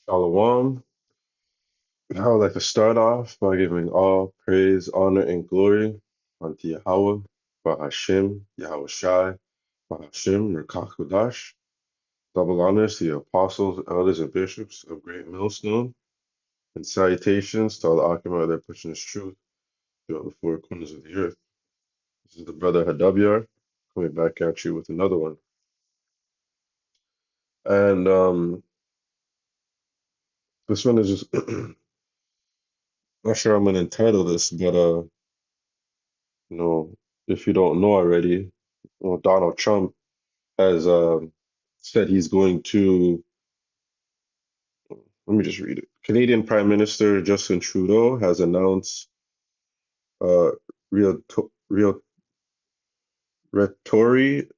Shalom. I would like to start off by giving all praise, honor, and glory unto Yahawah, Bahasham, Yahawashi, Bahasham, Rakakudash. Double honors to the apostles, elders, and bishops of Great Millstone, and salutations to all the Akamai that are pushing this truth throughout the four corners of the earth. This is the brother Hadabyar coming back at you with another one. And this one is just not sure I'm gonna entitle this, but you know, if you don't know already, well, Donald Trump has said he's going to, let me just read it. Canadian Prime Minister Justin Trudeau has announced uh, real retaliatory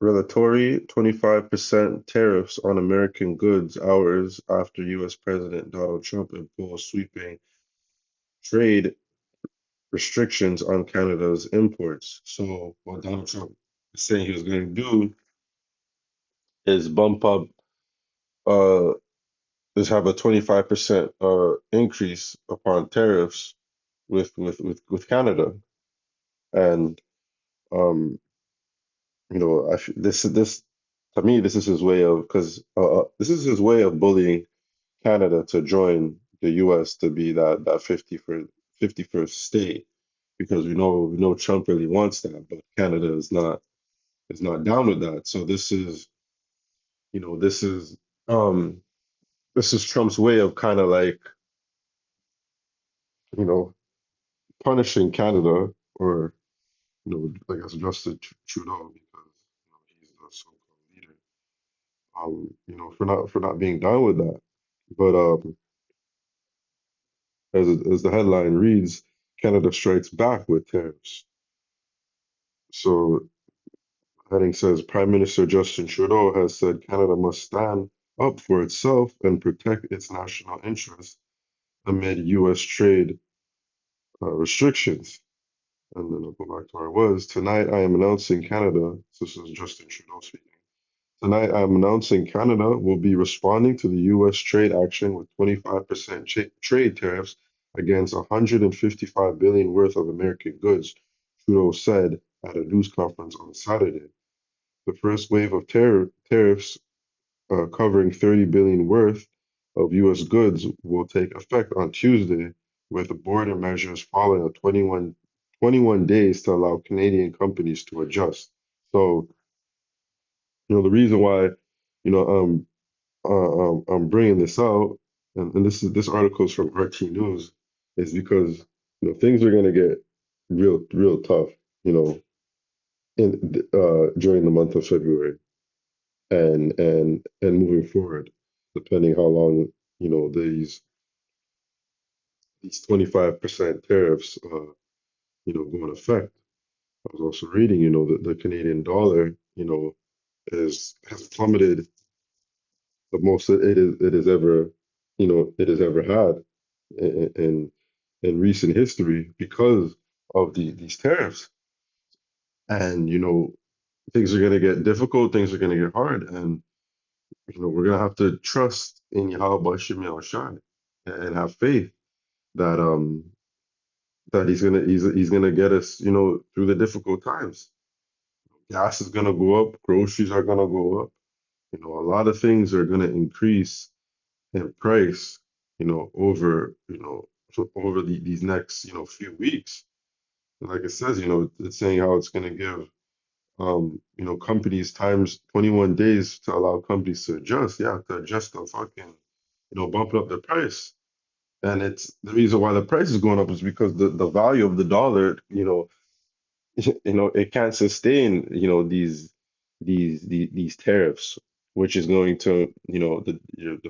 25% tariffs on American goods hours after U.S. President Donald Trump imposed sweeping trade restrictions on Canada's imports. So what Donald Trump is saying he was going to do is bump up, uh, is have a 25% increase upon tariffs with Canada. And this to me this is his way of because this is his way of bullying Canada to join the U.S. to be that 51st state because we know Trump really wants that, but Canada is not down with that. So you know this is um this is Trump's way of kind of like you know punishing Canada or I guess Justin Trudeau because he's the so-called leader. For not being down with that. But as the headline reads, Canada strikes back with tariffs. So heading says Prime Minister Justin Trudeau has said Canada must stand up for itself and protect its national interests amid U.S. trade restrictions. And then I'll go back to where I was. Tonight, I am announcing Canada. This is Justin Trudeau speaking. Tonight, I am announcing Canada will be responding to the U.S. trade action with 25% trade tariffs against 155 billion worth of American goods, Trudeau said at a news conference on Saturday. The first wave of tariffs, covering 30 billion worth of U.S. goods, will take effect on Tuesday, with the border measures following a 21 days to allow Canadian companies to adjust. So, the reason why, you know, I'm bringing this out, and this article is from RT News, is because things are going to get real tough, you know, during the month of February and moving forward, depending how long these 25% tariffs go in effect. I was also reading, that the Canadian dollar, has plummeted the most it has ever had in recent history because of these tariffs. And things are going to get difficult, things are going to get hard, and we're going to have to trust in Yahawashi and have faith that he's gonna get us through the difficult times. Gas is gonna go up, groceries are gonna go up, a lot of things are gonna increase in price, over these next few weeks. And like it says, it's saying how it's gonna give companies times 21 days to allow companies to adjust. Yeah, to adjust the fucking, bumping up the price. And it's the reason why the price is going up is because the value of the dollar, it can't sustain, these tariffs, which is going to, the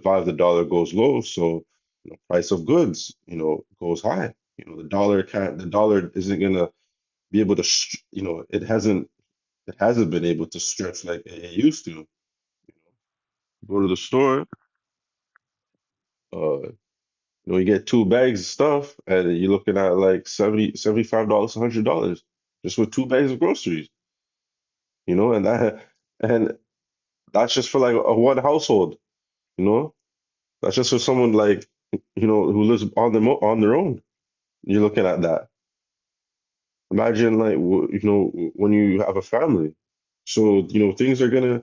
value of the dollar goes low, so price of goods, goes high. The dollar isn't gonna be able to, it hasn't been able to stretch like it used to. Go to the store, you get two bags of stuff, and you're looking at like 75 dollars, $100 just with two bags of groceries, and and that's just for like a one household, you know. That's just for someone like, who lives on their own. You're looking at that. Imagine like when you have a family. So, things are gonna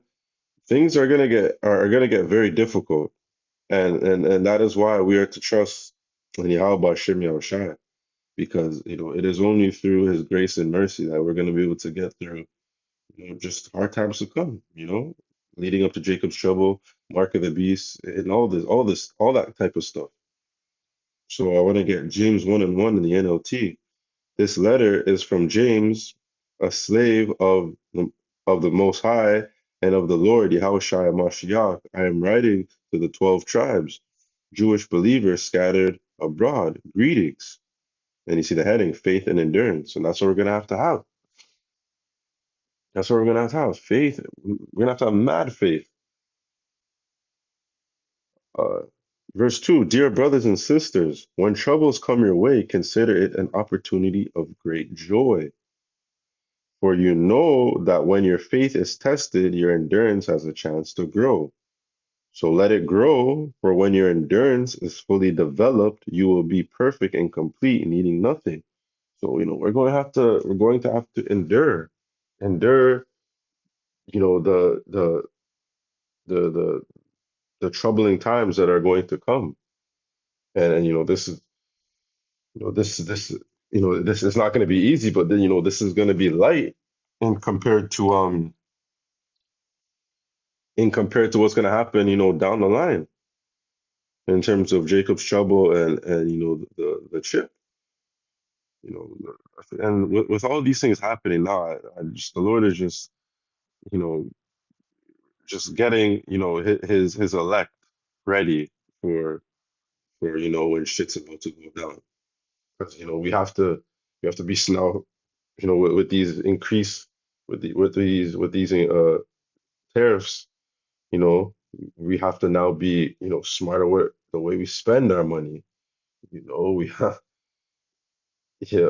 get very difficult. And that is why we are to trust in Yahawah Shem Yahawashi, because it is only through his grace and mercy that we're gonna be able to get through just hard times to come, leading up to Jacob's trouble, mark of the beast, and all that type of stuff. So I want to get James 1 and 1 in the NLT. This letter is from James, a slave of the Most High and of the Lord, Yahawashi Mashiach. I am writing to the 12 tribes, Jewish believers scattered abroad. Greetings. And you see the heading, faith and endurance. And that's what we're going to have. That's what we're going to have. Faith. We're going to have mad faith. Uh, Verse 2, dear brothers and sisters, when troubles come your way, consider it an opportunity of great joy. For you know that when your faith is tested, your endurance has a chance to grow. So let it grow, for when your endurance is fully developed, you will be perfect and complete, needing nothing. So, we're going to have to endure, the the the troubling times that are going to come. And this is not going to be easy, but then, this is going to be light in compared to what's going to happen, down the line in terms of Jacob's trouble and the chip, you know, and with all these things happening now, the Lord is you know, just getting, his elect ready for when shit's about to go down, because we have to be now, with these increase with these tariffs, you know, we have to now be, smarter with the way we spend our money. We have, yeah,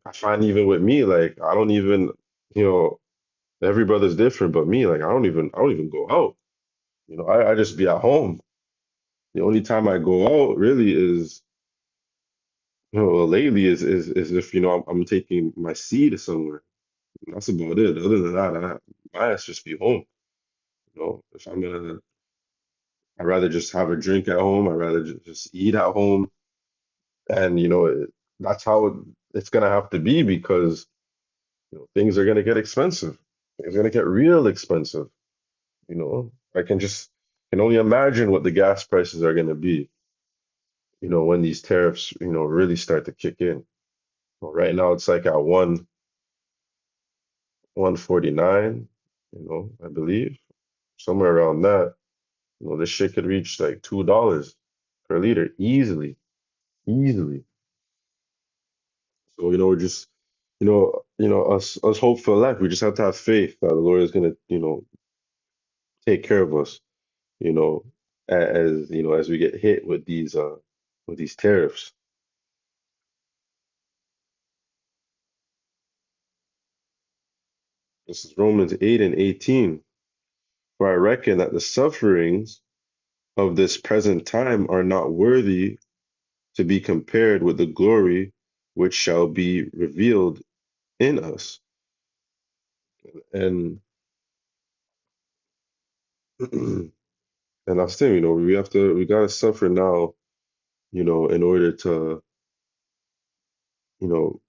I find even with me, like, I don't even, you know, every brother's different, but me, like, I don't even go out. I just be at home. The only time I go out really is, lately is if, I'm taking my seed somewhere. That's about it. Other than that, my ass just be home. If I'd rather just have a drink at home. I'd rather just eat at home. And, that's how it's going to have to be, because, things are going to get expensive. It's going to get real expensive. I can only imagine what the gas prices are going to be, when these tariffs, really start to kick in. Well, right now it's like at 149, I believe, somewhere around that. This shit could reach like $2 per liter easily, easily. So, we're just, us hopeful elect, we just have to have faith that the Lord is gonna, take care of us, you know, as we get hit with these tariffs. This is Romans 8 and 18. For I reckon that the sufferings of this present time are not worthy to be compared with the glory which shall be revealed in us. And and that's the thing, we gotta suffer now, in order to, you know,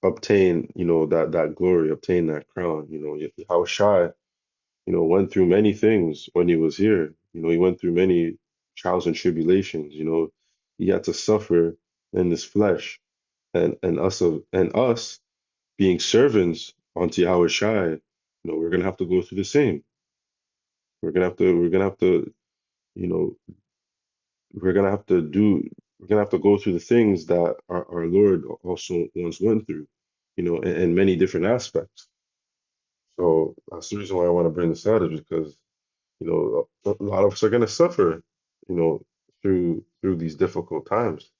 obtain, that glory, obtain that crown. How shy, went through many things when he was here. He went through many trials and tribulations. He had to suffer in this flesh, and us being servants unto Yahawashi, we're gonna have to go through the same. We're gonna have to, you know, we're gonna have to do, we're gonna have to go through the things that our Lord also once went through, in many different aspects. So that's the reason why I want to bring this out, is because, a lot of us are gonna suffer, you know, through these difficult times,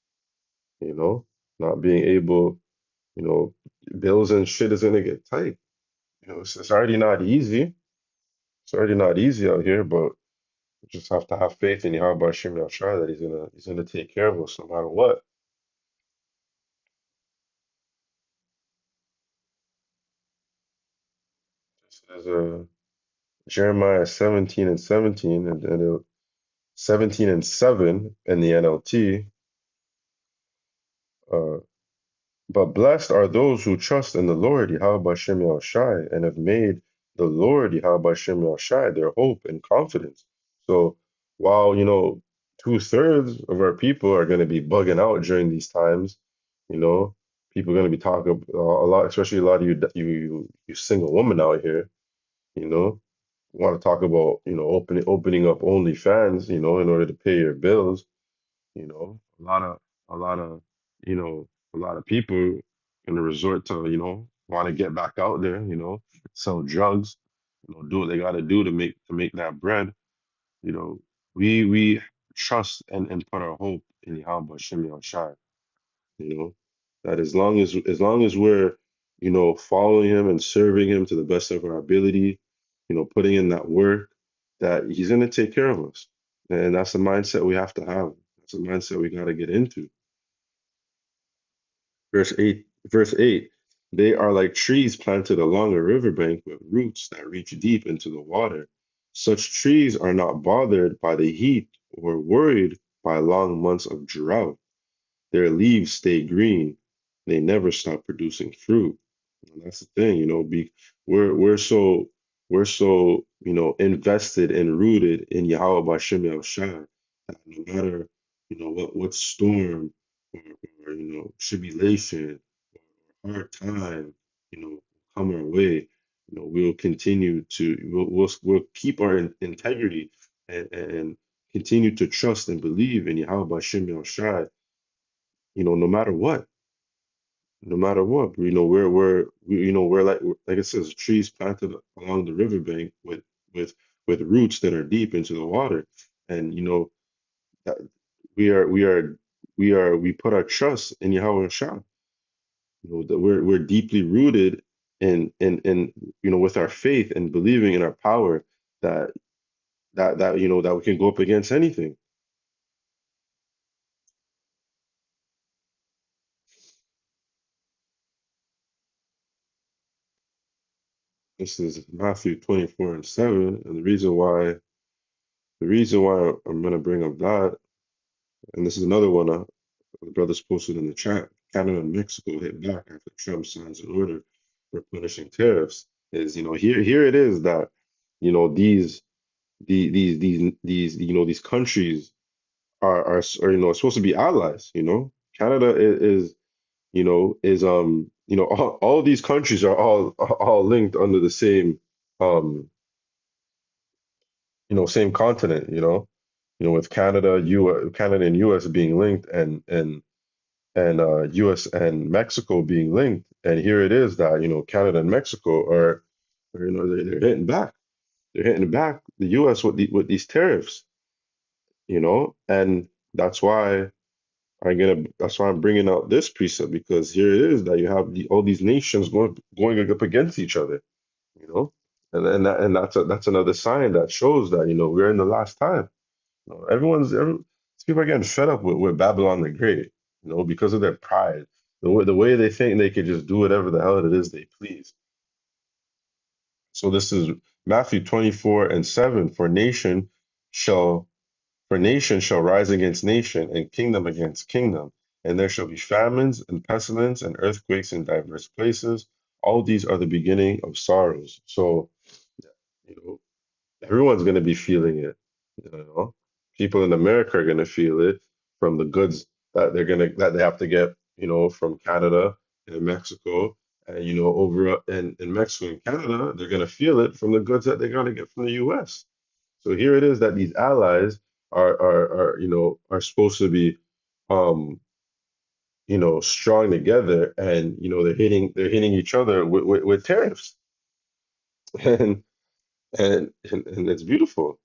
you know, not being able, you know, bills and shit is gonna get tight. It's already not easy. It's already not easy out here, but We just have to have faith in Yahweh Shem Yahshua that he's gonna take care of us no matter what. This is Jeremiah 17 and 17 and 17 and 7 in the NLT. Uh, but blessed are those who trust in the Lord Yahweh Shem Yahushai and have made the Lord Yahweh Shem Yahushai their hope and confidence. So while two-thirds of our people are going to be bugging out during these times, you know, people are going to be talking a lot, especially a lot of you single women out here, you know, want to talk about opening up OnlyFans, in order to pay your bills. A lot of you know a lot of people gonna resort to want to get back out there, sell drugs, do what they got to do to make that bread. you know we trust and put our hope in Yahweh Shem Shai. That as long as we're following him and serving him to the best of our ability, putting in that work, that he's gonna take care of us. And that's the mindset we have to have. That's the mindset we got to get into. Verse 8, they are like trees planted along a riverbank with roots that reach deep into the water. Such trees are not bothered by the heat or worried by long months of drought. Their leaves stay green. They never stop producing fruit. And that's the thing, we're so invested and rooted in Yahweh Bashem Yahushua that no matter what storm or tribulation or hard time come our way, we'll continue to we'll keep our integrity and continue to trust and believe in Yahweh Bashem Yahushua, no matter what. No matter what, we're like it says, trees planted along the riverbank with with roots that are deep into the water, and that we put our trust in Yahweh Shah. That we're deeply rooted in with our faith and believing in our power that that we can go up against anything. This is Matthew 24 and 7, and the reason why I'm gonna bring up that. And this is another one the brothers posted in the chat. Canada and Mexico hit back after Trump signs an order for punishing tariffs. Is here it is that these these countries are supposed to be allies. Canada is all these countries are all linked under the same um same continent. With Canada and US being linked, and U.S. and Mexico being linked. And here it is that Canada and Mexico are they're hitting back. They're hitting back the U.S. with these tariffs. And that's why I'm bringing out this precept, because here it is that you have all these nations going up against each other. You know, and that's another sign that shows that we're in the last time. These people are getting fed up with Babylon the Great, because of their pride, the way they think they could just do whatever the hell it is they please. So this is Matthew 24 and 7. Shall For nation shall rise against nation, and kingdom against kingdom, and there shall be famines and pestilence and earthquakes in diverse places. All these are the beginning of sorrows. So, you know, everyone's going to be feeling it. You know, people in America are going to feel it from the goods that they have to get, from Canada and Mexico, and over in Mexico and Canada, they're going to feel it from the goods that they're going to get from the U.S. So here it is that these allies are supposed to be, um, strong together, and they're hitting each other with tariffs, and and it's beautiful.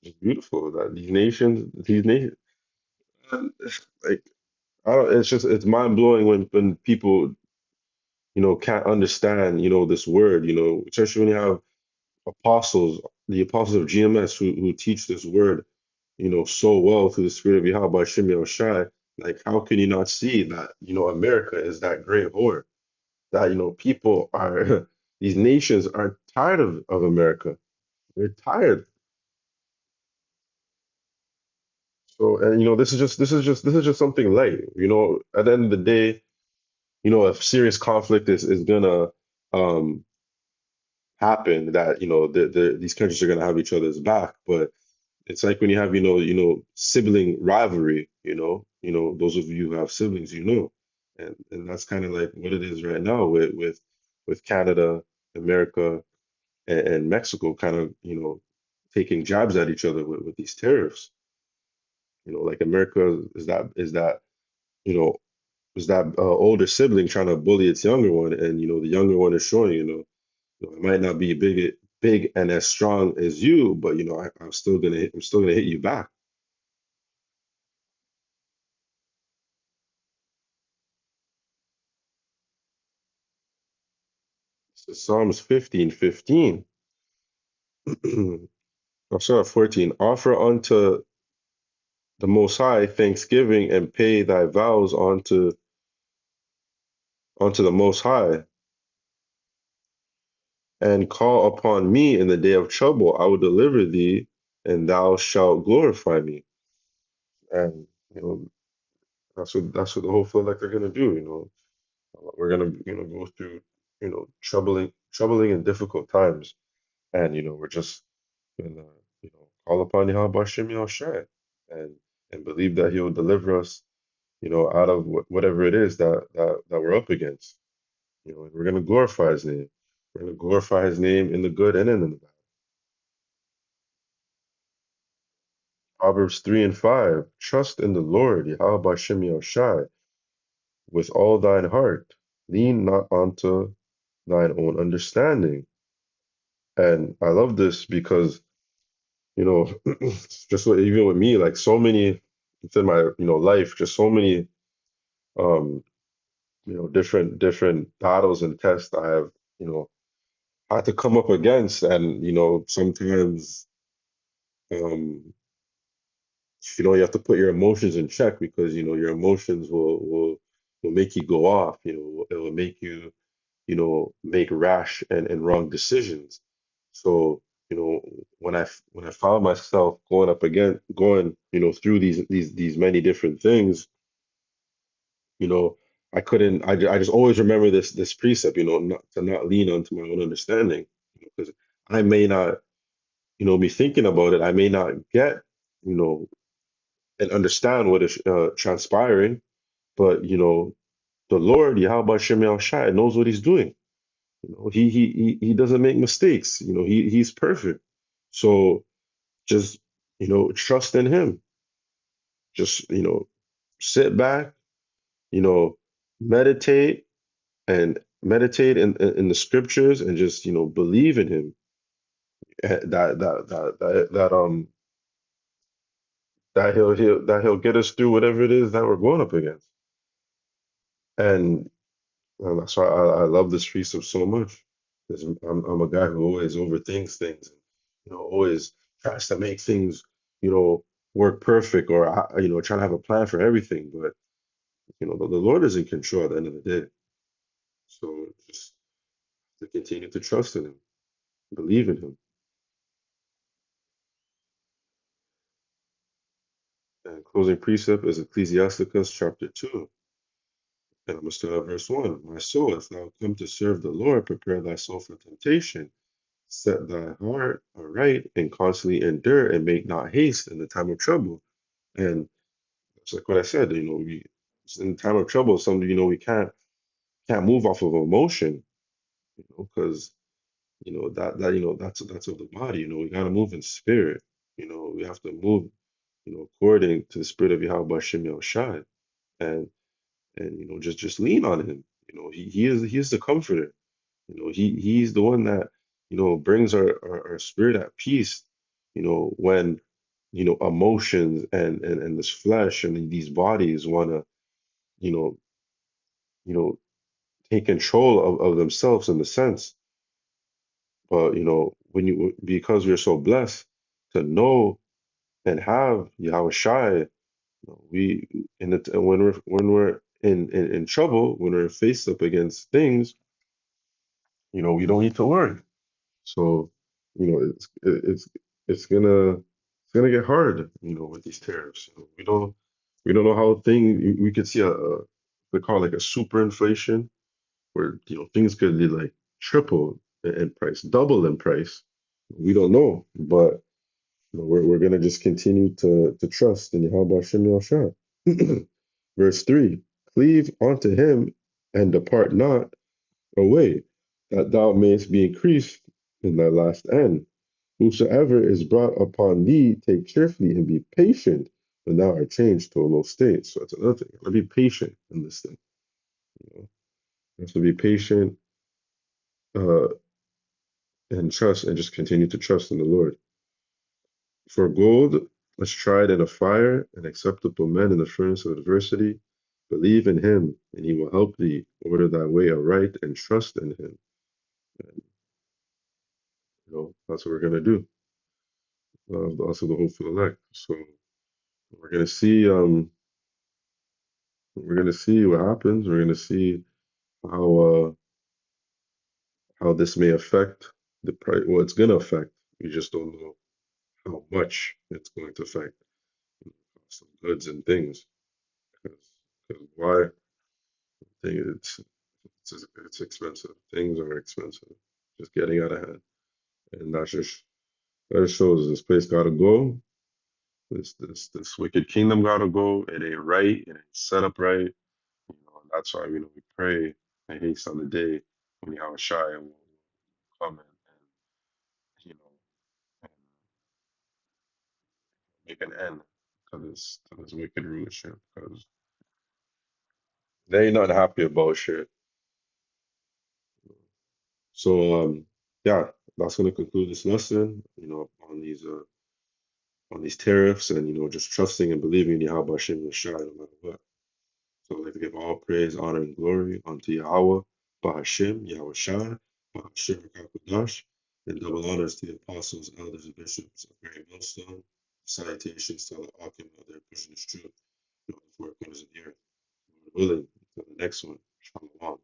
It's beautiful that these nations, like, I don't, it's mind blowing when people, can't understand, this word, especially when you have apostles, the apostles of GMS who teach this word, so well through the spirit of Yahawah by Shimei Shai, like how can you not see that, America is that great whore? That, people are these nations are tired of America. They're tired. So, and this is just something light. At the end of the day, if serious conflict is gonna um happen, that these countries are gonna have each other's back. But it's like when you have, sibling rivalry, those of you who have siblings, and that's kind of like what it is right now with Canada, America, and Mexico kind of, taking jabs at each other with these tariffs. Like America is that, you know, is that older sibling trying to bully its younger one, and the younger one is showing, I might not be big and as strong as you, but I'm still gonna hit you back. So Psalms 15:15. I'll start at 14. Offer unto the Most High thanksgiving and pay thy vows unto the Most High, and call upon me in the day of trouble. I will deliver thee, and thou shalt glorify me. And that's what the whole feel like they're gonna do. We're gonna go through troubling and difficult times, and we're just gonna call upon Yahweh Bahasham Yahawashi, and believe that He'll deliver us out of whatever it is that we're up against. And we're gonna glorify His name. We're gonna glorify His name in the good and in the bad. Proverbs 3:5. Trust in the Lord, Yahweh Bahasham Yahawashi, with all thine heart. Lean not unto thine own understanding. And I love this because, even with me, like so many within my, life, just so many, um, different battles and tests I have, you know, had to come up against. And, sometimes, um, you have to put your emotions in check because, your emotions will make you go off, it will make you, make rash and wrong decisions. So, when I found myself going, through these many different things, you know, I couldn't, I just always remember this precept, not lean onto my own understanding, because I may not, be thinking about it. I may not get, you know, and understand what is transpiring, but the Lord, Yahweh Shem Shai, knows what He's doing. He doesn't make mistakes. He's perfect. So just trust in Him. Just sit back, you know, meditate and meditate in the scriptures, and just believe in Him. That He'll get us through whatever it is that we're going up against. And that's why I love this feast so much. Because I'm a guy who always overthinks things, and always tries to make things work perfect, or trying to have a plan for everything. But the Lord is in control at the end of the day. So just to continue to trust in Him, believe in Him. And closing precept is Ecclesiasticus chapter 2. And I'm going to start at verse 1. My soul, if thou come to serve the Lord, prepare thy soul for temptation. Set thy heart aright and constantly endure, and make not haste in the time of trouble. And it's like what I said, in the time of trouble, we can't move off of emotion, because that's of the body. We gotta move in spirit. We have to move, according to the spirit of Yahweh Shem Yahawashi, and just lean on Him. He is the comforter. He's the one that brings our spirit at peace. When emotions and this flesh and these bodies want to you know you know take control of themselves in the sense. But because we're so blessed to know and have Yahawashi, we in it when we're in trouble, when we're faced up against things, we don't need to worry. So, it's gonna get hard, with these tariffs. We don't know how we could see they call it like a super inflation where things could be like triple in price, double in price. We don't know, but we're gonna just continue to trust in Yahweh Shem Yahshua. Verse 3, cleave unto him and depart not away, that thou mayest be increased in thy last end. Whosoever is brought upon thee, take cheerfully and be patient when thou art changed to a low state. So that's another thing. Let's be patient in this thing. You have to be patient uh, and trust and just continue to trust in the Lord. For gold was tried in a fire, and acceptable men in the furnace of adversity. Believe in him, and he will help thee. Order thy way aright and trust in him. And, that's what we're going to do. Also, the hopeful elect. So we're going to see. We're going to see what happens. We're going to see how how this may affect the price. Well, it's going to affect. We just don't know how much it's going to affect cost of goods and things. Because why? It's expensive. Things are expensive. Just getting out of hand, and that just shows this place got to go. This wicked kingdom got to go. It ain't right. It ain't set up right. And that's why we pray and haste on the day when Yahawashi will come you know and make an end to this wicked rulership because they ain't not happy about shit. So yeah, that's gonna conclude this lesson. On these tariffs and just trusting and believing in Yahweh Shem Yahshua no matter what. So I'd like to give all praise, honor, and glory unto Yahweh, Bahasham, Yahawashi, Bahasham Rakakwadash, and double honors to the apostles, elders, and bishops of Mary Millstone. Salutations to all the Akim out there pushing this truth, the four corners of the earth. Lord willing, to the next one. Shalom.